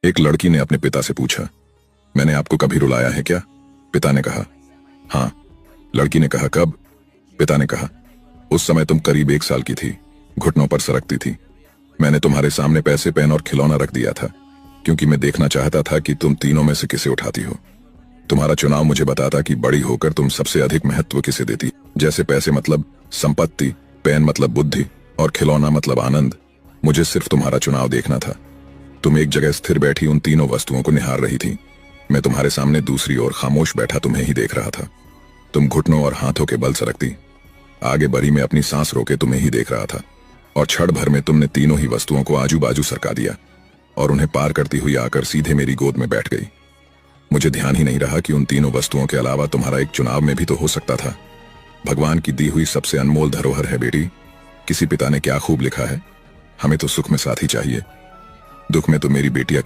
एक लड़की ने अपने पिता से पूछा, मैंने आपको कभी रुलाया है क्या? पिता ने कहा, हाँ। लड़की ने कहा, कब? पिता ने कहा, उस समय तुम करीब 1 साल की थी, घुटनों पर सरकती थी। मैंने तुम्हारे सामने पैसे, पेन और खिलौना रख दिया था, क्योंकि मैं देखना चाहता था कि तुम तीनों में से किसे उठाती हो। तुम्हारा चुनाव मुझे बताता कि बड़ी होकर तुम सबसे अधिक महत्व किसे देती। जैसे पैसे मतलब संपत्ति, पेन मतलब बुद्धि और खिलौना मतलब आनंद। मुझे सिर्फ तुम्हारा चुनाव देखना था। तुम एक जगह स्थिर बैठी उन तीनों वस्तुओं को निहार रही थी। मैं तुम्हारे सामने दूसरी ओर खामोश बैठा तुम्हें ही देख रहा था। तुम घुटनों और हाथों के बल सरकती, आगे बढ़ी, मैं अपनी सांस रोके तुम्हें ही देख रहा था, और क्षण भर में तुमने तीनों ही वस्तुओं को आजू बाजू सरका दिया और उन्हें पार करती हुई आकर सीधे मेरी गोद में बैठ गई। मुझे ध्यान ही नहीं रहा कि उन तीनों वस्तुओं के अलावा तुम्हारा एक चुनाव में भी तो हो सकता था। भगवान की दी हुई सबसे अनमोल धरोहर है बेटी। किसी पिता ने क्या खूब लिखा है, हमें तो सुख में साथी चाहिए, दुख में तो मेरी बेटी अकेली